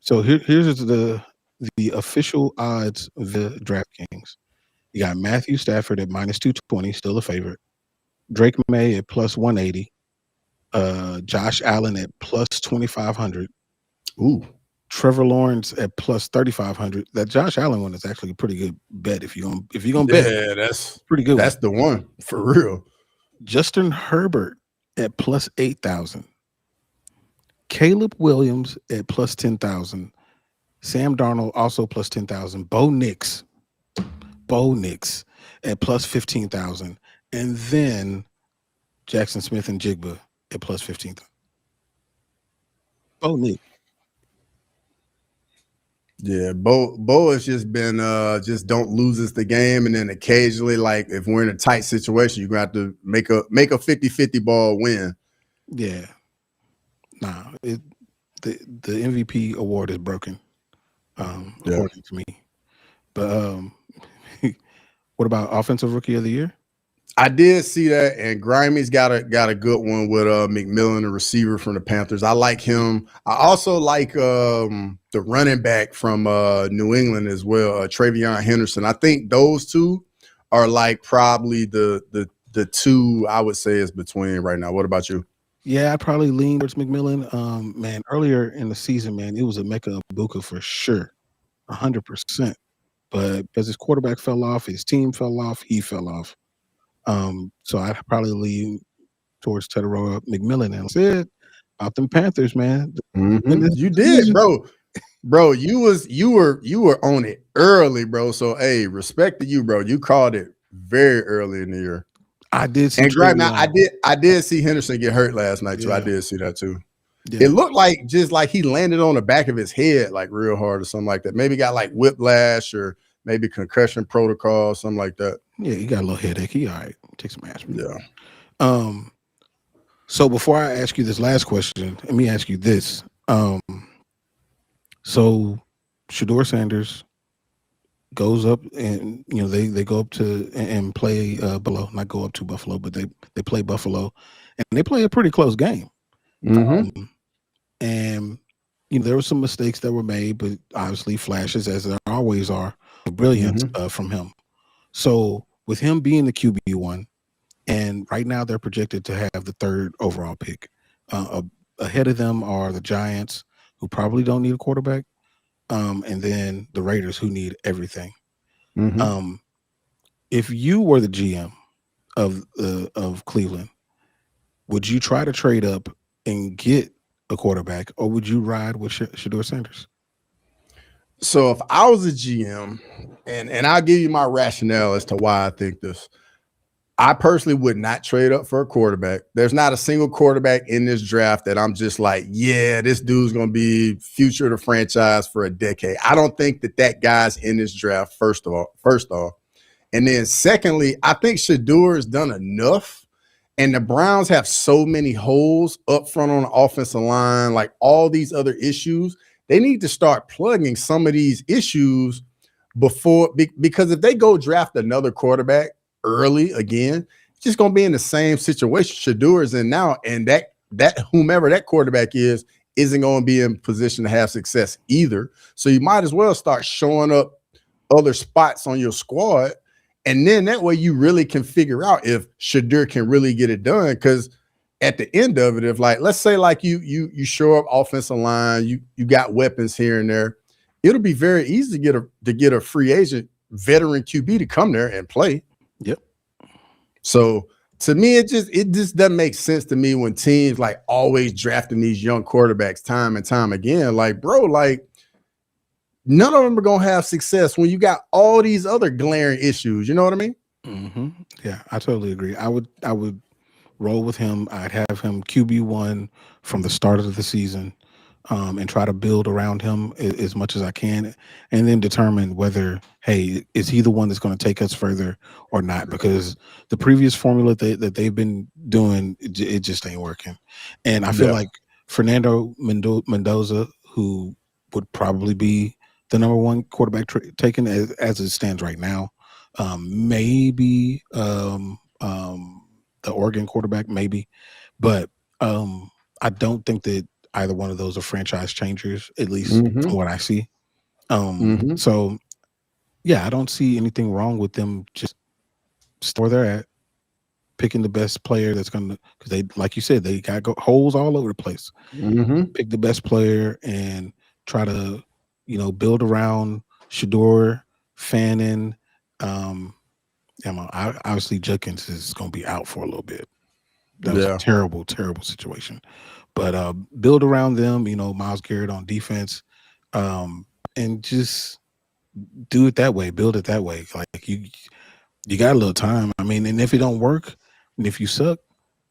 So here's the official odds via DraftKings. You got Matthew Stafford at minus 220, still a favorite. Drake May at plus 180. Josh Allen at plus 2,500. Ooh. Trevor Lawrence at plus 3,500. That Josh Allen one is actually a pretty good bet if you're gonna bet. Yeah, that's Pretty good one. that's the one for real. Justin Herbert at plus 8,000. Caleb Williams at plus 10,000. Sam Darnold also plus 10,000. Bo Nix at plus 15,000. And then Jackson Smith and Jigba at plus 15,000. Bo Nix. Yeah, Bo has just been just don't lose us the game, and then occasionally, like if we're in a tight situation, you're gonna have to make a 50-50 ball win. Yeah. Nah. The MVP award is broken, Yeah. according to me. But what about offensive rookie of the year? I did see that, and Grimey's got a good one with McMillan, the receiver from the Panthers. I like him. I also like the running back from New England as well, Travion Henderson. I think those two are like probably the two I would say is between right now. What about you? Yeah, I probably lean towards McMillan. Man, earlier in the season, man, it was a Mecca Ibuka for sure, 100%. But because his quarterback fell off, his team fell off, he fell off. So I'd probably lean towards Tedero McMillan. And I said about them Panthers, man. Win this You did, season. bro. Bro, you were on it early, bro. So hey, respect to you, bro. You called it very early in the year. I did see And Greg, now Travion. I did see Henderson get hurt last night too. I Yeah, did see that too. It yeah, looked like just like he landed on the back of his head like real hard or something like that. Maybe got like whiplash or maybe concussion protocol, something like that. yeah. He got a little headache. He all right. Take some aspirin. Yeah. Um. So before I ask you this last question, let me ask you this. So Shador Sanders goes up, and they go up to and play Buffalo. Not go up to Buffalo, but they play Buffalo, and they play a pretty close game. Mm-hmm. And there were some mistakes that were made, but obviously flashes, as there always are, brilliance Mm-hmm. from him. So with him being the QB1, and right now they're projected to have the third overall pick. Ahead of them are the Giants, who probably don't need a quarterback, and then the Raiders, who need everything. Mm-hmm. Um, if you were the GM of Cleveland, would you try to trade up and get a quarterback, or would you ride with Shador Sanders? So if I was a GM, and I'll give you my rationale as to why I think this. I personally would not trade up for a quarterback. There's not a single quarterback in this draft that I'm just like, yeah, this dude's going to be future of the franchise for a decade. I don't think that guy's in this draft, first off. And then secondly, I think Shador has done enough. And the Browns have so many holes up front on the offensive line, like all these other issues. They need to start plugging some of these issues because if they go draft another quarterback early again, it's just going to be in the same situation Shador is in now. And that whomever that quarterback isn't going to be in position to have success either. So you might as well start showing up other spots on your squad. And then that way you really can figure out if Shador can really get it done. Because at the end of it, if like, let's say like you show up offensive line, you got weapons here and there, it'll be very easy to get a free agent veteran QB to come there and play. Yep. So to me, it just doesn't make sense to me when teams like always drafting these young quarterbacks time and time again. Like, bro, like none of them are gonna have success when you got all these other glaring issues. You know what I mean? Mm-hmm. Yeah, I totally agree. I would roll with him. I'd have him QB1 from the start of the season, and try to build around him as much as I can, and then determine whether, hey, is he the one that's going to take us further or not? Because the previous formula that they've been doing, it just ain't working. And I feel like Fernando Mendoza, who would probably be the number one quarterback taken as it stands right now, maybe the Oregon quarterback, maybe, but I don't think that either one of those are franchise changers, at least from what I see. So yeah, I don't see anything wrong with them just where they're at, picking the best player that's gonna, because they, like you said, they got holes all over the place. Pick the best player and try to, build around Shador, Fannin. Obviously Judkins is gonna be out for a little bit. That was a terrible, terrible situation. But build around them, Myles Garrett on defense, and just do it that way. Build it that way. Like you got a little time. I mean, and if it don't work, and if you suck,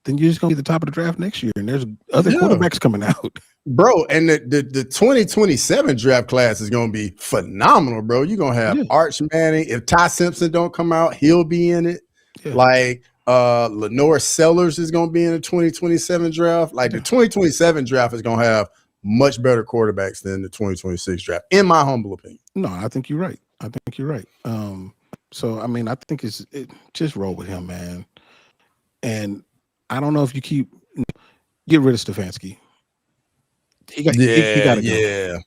then you're just gonna be at the top of the draft next year, and there's other quarterbacks coming out. Bro, and the 2027 draft class is gonna be phenomenal, bro. You're gonna have Arch Manning. If Ty Simpson don't come out, he'll be in it. Yeah. Like Lenore Sellers is going to be in the 2027 draft. Like the 2027 draft is going to have much better quarterbacks than the 2026 draft, in my humble opinion. No, I think you're right. So I mean, I think just roll with him, man. And I don't know if you get rid of Stefanski. He got to go. Yeah,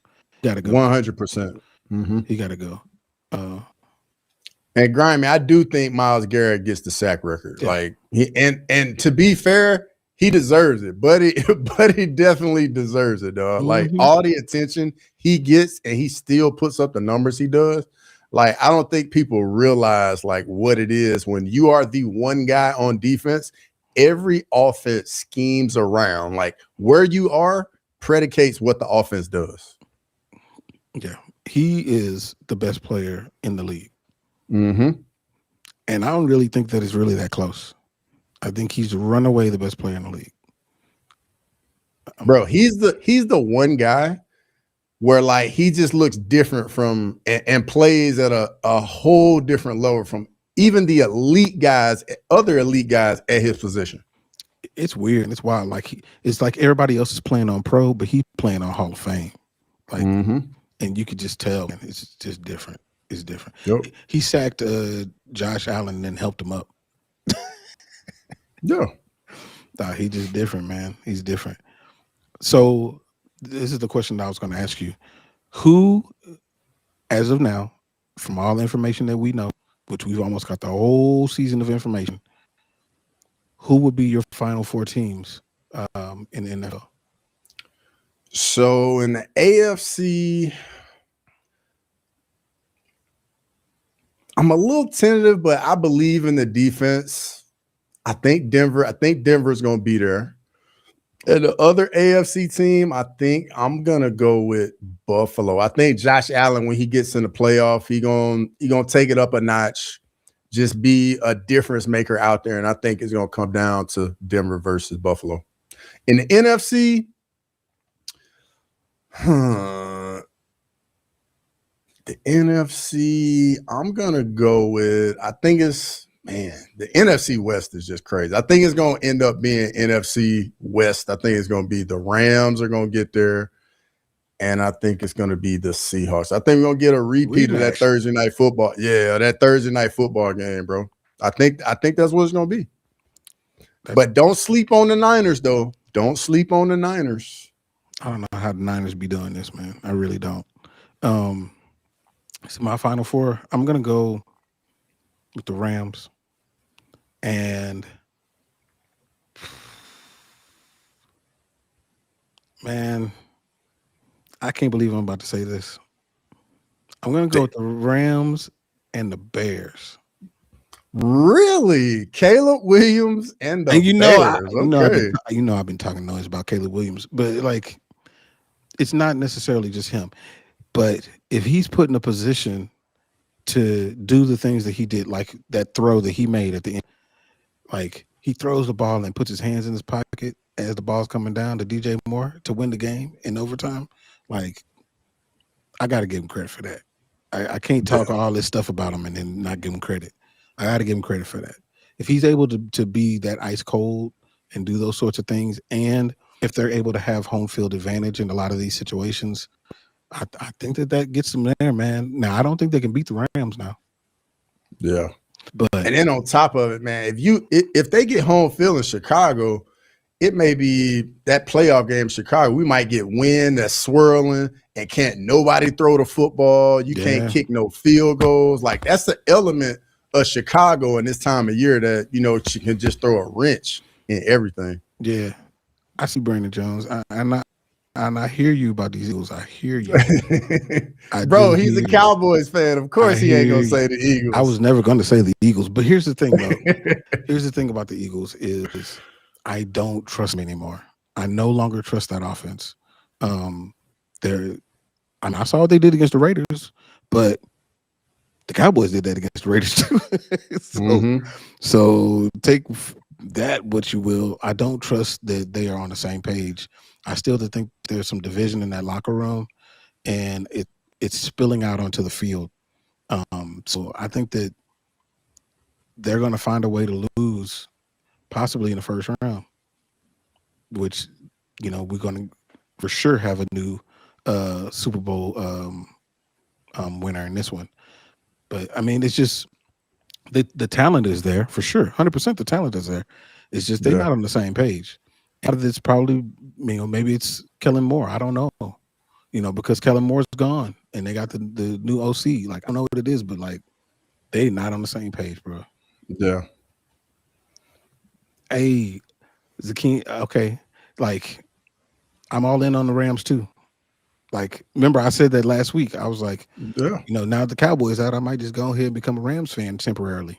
got to go. 100%. He got to go. And Grimy, I do think Myles Garrett gets the sack record. Yeah. Like and to be fair, he deserves it. But he definitely deserves it, dog. Like all the attention he gets, and he still puts up the numbers he does. Like, I don't think people realize like what it is when you are the one guy on defense. Every offense schemes around like where you are predicates what the offense does. Yeah, he is the best player in the league. And I don't really think that it's really that close. I think he's runaway the best player in the league. Bro, he's the one guy where like he just looks different from and plays at a whole different level from even the other elite guys at his position. It's weird and it's wild. Like it's like everybody else is playing on pro, but he's playing on Hall of Fame. Like, and you could just tell it's just different. It's different. Yep. He sacked Josh Allen and then helped him up. Yeah. He's just different, man. He's different. So this is the question that I was going to ask you. Who, as of now, from all the information that we know, which we've almost got the whole season of information, who would be your final four teams in the NFL? So in the AFC, I'm a little tentative, but I believe in the defense. I think Denver's going to be there. And the other AFC team, I think I'm going to go with Buffalo. I think Josh Allen, when he gets in the playoff, he gonna take it up a notch. just be a difference maker out there. And I think it's going to come down to Denver versus Buffalo. In the NFC, I'm going to go with, I think it's, man, the NFC West is just crazy. I think it's going to end up being NFC West. I think it's going to be the Rams are going to get there. And I think it's going to be the Seahawks. I think we're going to get a repeat of that Thursday night football. Yeah, that Thursday night football game, bro. I think that's what it's going to be. But don't sleep on the Niners, though. Don't sleep on the Niners. I don't know how the Niners be doing this, man. I really don't. So my final four, I'm going to go with the Rams. And, man, I can't believe I'm about to say this. I'm going to go with the Rams and the Bears. Really? Caleb Williams and the Bears. I've been talking noise about Caleb Williams, but like, it's not necessarily just him. But if he's put in a position to do the things that he did, like that throw that he made at the end, like he throws the ball and puts his hands in his pocket as the ball's coming down to DJ Moore to win the game in overtime, like, I got to give him credit for that. I can't talk all this stuff about him and then not give him credit. I got to give him credit for that. If he's able to be that ice cold and do those sorts of things, and if they're able to have home field advantage in a lot of these situations, I think that gets them there, man. Now, I don't think they can beat the Rams now. Yeah. And then on top of it, man, if they get home field in Chicago, it may be that playoff game in Chicago. We might get wind that's swirling and can't nobody throw the football. You can't kick no field goals. Like, that's the element of Chicago in this time of year that, you know, she can just throw a wrench in everything. Yeah. I see Brandon Jones. I hear you about these Eagles. I hear you. Bro, he's a Cowboys fan. Of course he ain't going to say the Eagles. I was never going to say the Eagles. But here's the thing, though. Here's the thing about the Eagles is I don't trust them anymore. I no longer trust that offense. And I saw what they did against the Raiders, but the Cowboys did that against the Raiders too. So take that what you will. I don't trust that they are on the same page. I still think there's some division in that locker room, and it's spilling out onto the field. So I think that they're going to find a way to lose, possibly in the first round, which, you know, we're going to for sure have a new Super Bowl winner in this one. But I mean, it's just the talent is there for sure. 100% the talent is there. It's just they're not on the same page. Part of it's probably, you know, maybe it's Kellen Moore. I don't know. You know, because Kellen Moore's gone and they got the new OC. Like, I don't know what it is, but like, they not on the same page, bro. Yeah. Hey, Zakin, okay. Like, I'm all in on the Rams too. Like, remember I said that last week. I was like, you know, now the Cowboys out, I might just go ahead and become a Rams fan temporarily.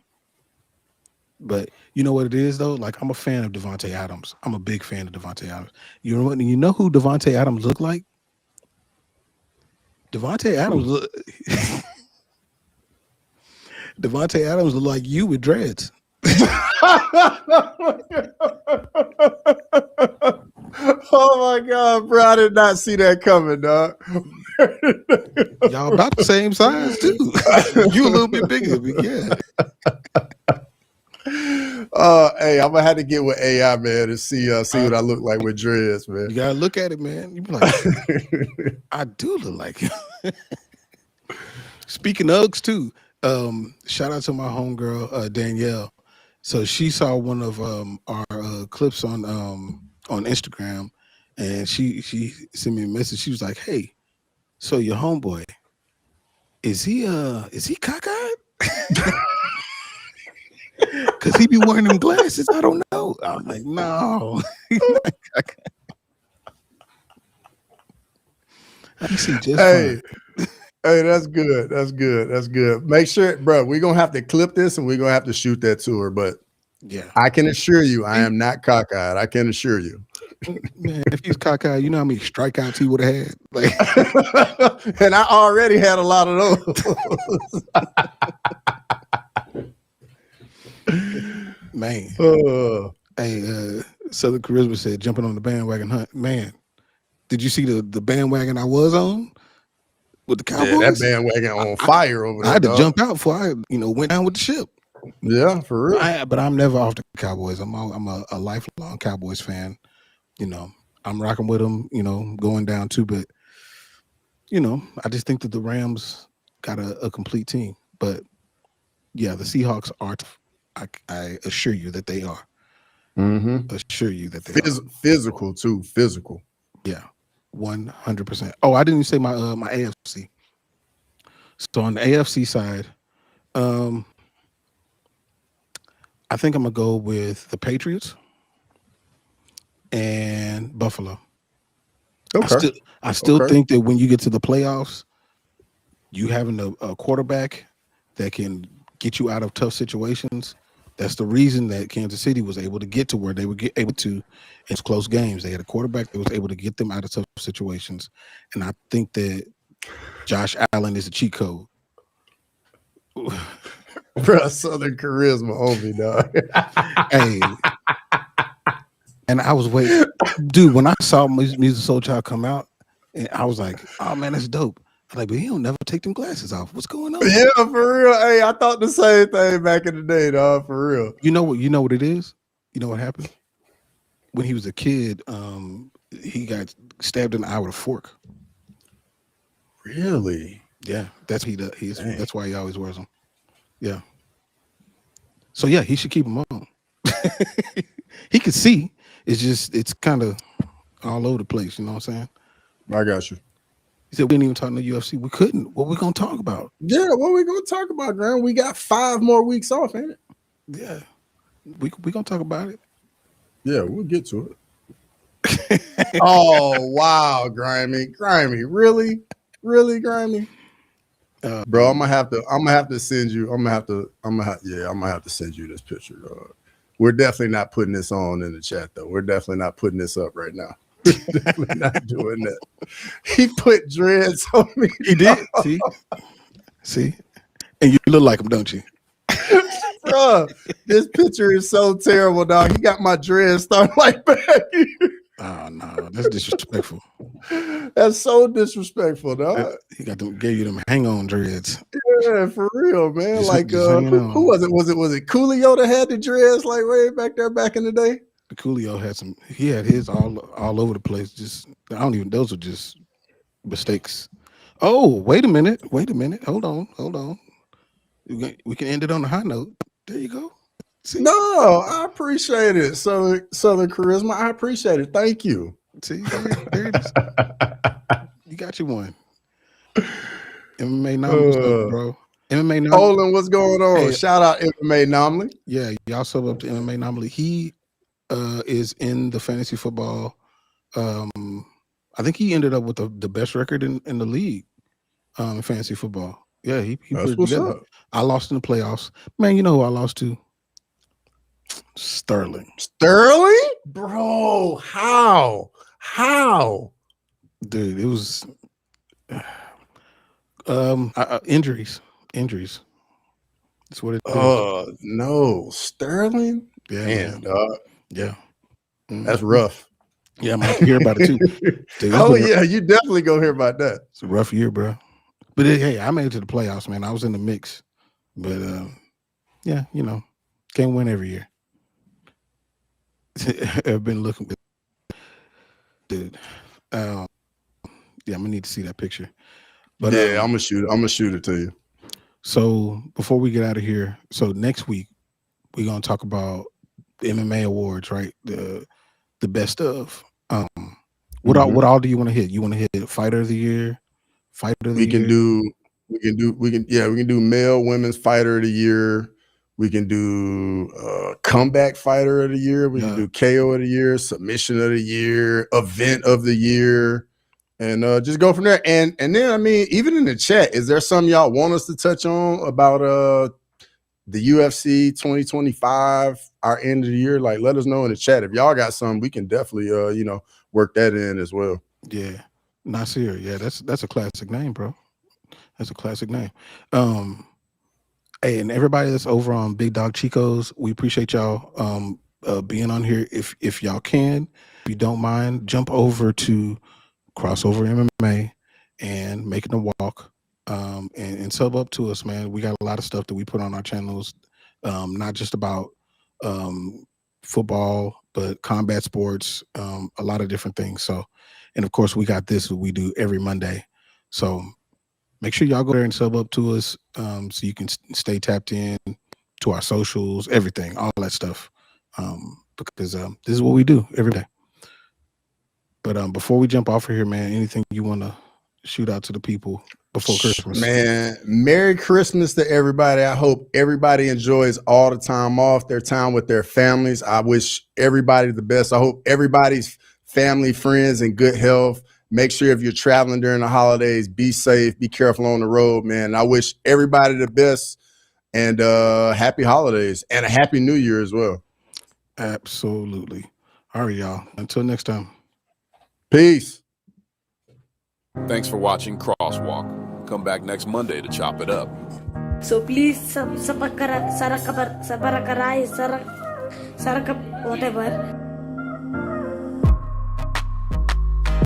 But you know what it is, though? Like, I'm a fan of Devontae Adams. I'm a big fan of Devontae Adams. You know who Devontae Adams looked like? Devontae Adams Devontae Adams looked like you with dreads. Oh my God, bro! I did not see that coming, dog. Y'all about the same size too. You a little bit bigger, but yeah. Hey, I'm gonna have to get with AI, man, to see what I look like with dreads, man. You gotta look at it, man. You be like, I do look like him. Speaking of Uggs too, shout out to my homegirl Danielle. So she saw one of our clips on Instagram, and she sent me a message. She was like, "Hey, so your homeboy, is he cockeyed? Because he be wearing them glasses. I don't know." I'm like, "No, he's not cockeyed." I see just fine. Hey, that's good. That's good. That's good. Make sure, bro, we're going to have to clip this and we're going to have to shoot that to her. But yeah, I can assure you, I am not cockeyed. I can assure you. Man, if he's cockeyed, you know how many strikeouts he would have had? Like, and I already had a lot of those. Man. Uh, Hey, Southern Charisma said jumping on the bandwagon hunt. Man, did you see the bandwagon I was on with the yeah, that Cowboys? bandwagon on fire over I there, had to dog. jump out before I, went down with the ship. Yeah, for real. But I'm never off the Cowboys. I'm a lifelong Cowboys fan. You know, I'm rocking with them. Going down too. But I just think that the Rams got a complete team. But yeah, the Seahawks are. I assure you that they are. Assure you that they are. Physical too. Physical. Yeah, 100%. Oh, I didn't even say my AFC. So on the AFC side, I think I'm gonna go with the Patriots and Buffalo. Okay. I still think that when you get to the playoffs, you having a quarterback that can get you out of tough situations. That's the reason that Kansas City was able to get to where they were able to in close games. They had a quarterback that was able to get them out of tough situations, and I think that Josh Allen is a cheat code. Bro, Southern Charisma on me, dog. Hey, and I was waiting, dude. When I saw Music Soul Child come out, and I was like, "Oh man, that's dope." I'm like, but he don't never take them glasses off. What's going on? Yeah, for real. Hey, I thought the same thing back in the day, dog. For real. You know what it is? You know what happened? When he was a kid, he got stabbed in the eye with a fork. Really? Yeah, that's that's why he always wears them. Yeah. So yeah, he should keep them on. He could see. It's kind of all over the place. You know what I'm saying? I got you. He said we didn't even talk to the UFC. We couldn't. What we gonna talk about? Yeah, what we gonna talk about, Graham? We got 5 more weeks off, ain't it? Yeah, we gonna talk about it. Yeah, we'll get to it. Oh wow, Grimy, really, Grimy. Bro, I'm gonna have to send you. I'm gonna have to send you this picture, dog. We're definitely not putting this on in the chat, though. We're definitely not putting this up right now. We're definitely not doing that. He put dreads on me. He did. See, and you look like him, don't you? Bro, this picture is so terrible, dog. He got my dreads started like back here. Oh no, that's disrespectful. That's so disrespectful, dog. He gave you them hang on dreads. Yeah, for real, man. Just like who was it? Was it Coolio that had the dreads like way back there back in the day? Coolio he had his all over the place. Those are just mistakes. Oh, wait a minute. Hold on. We can end it on a high note. There you go. See? No, I appreciate it. Southern Charisma, I appreciate it. Thank you. See, there it is. You got you one. MMA Anomaly, bro. MMA Anomaly. Olin, what's going on? Hey, shout out MMA Anomaly. Yeah, y'all sub up to MMA Anomaly. He is in the fantasy football. I think he ended up with the best record in the league in fantasy football. Yeah, he put it together. I lost in the playoffs. Man, you know who I lost to? Sterling. Bro, how? Dude, it was injuries. That's what it is. No, Sterling? Yeah, man, dog. Yeah. Mm-hmm. That's rough. Yeah, I'm gonna hear about it too. Dude, you definitely go hear about that. It's a rough year, bro. But hey, I made it to the playoffs, man. I was in the mix. But yeah, can't win every year. I've been looking, dude. Yeah, I'm gonna need to see that picture. But yeah, I'm gonna shoot it to you. So before we get out of here, so next week we're gonna talk about the MMA awards, right? The best of. What all do you want to hit? You want to hit Fighter of the Year? We can do male women's Fighter of the Year. We can do comeback Fighter of the Year. We can do KO of the Year, submission of the year, event of the year, and just go from there. And then, I mean, even in the chat, is there something y'all want us to touch on about the UFC 2025, our end of the year? Like, let us know in the chat. If y'all got something, we can definitely work that in as well. Yeah. Nasir. Yeah, that's a classic name, bro. That's a classic name. Hey, and everybody that's over on Big Dog Chicos, we appreciate y'all being on here. If y'all can, if you don't mind, jump over to Crossover MMA and Making the Walk, and sub up to us, man. We got a lot of stuff that we put on our channels, not just about football, but combat sports, a lot of different things. So, and of course, we got this we do every Monday. So make sure y'all go there and sub up to us, so you can stay tapped in to our socials, everything, all that stuff, because this is what we do every day. But before we jump off of here, man, anything you want to shoot out to the people before Christmas? Man, Merry Christmas to everybody. I hope everybody enjoys all the time off, their time with their families. I wish everybody the best. I hope everybody's family, friends, in good health. Make sure if you're traveling during the holidays, be safe, be careful on the road, man. I wish everybody the best, and happy holidays and a happy new year as well. Absolutely. All right, y'all. Until next time. Peace. Thanks for watching Crosswalk. Come back next Monday to chop it up. So please, whatever.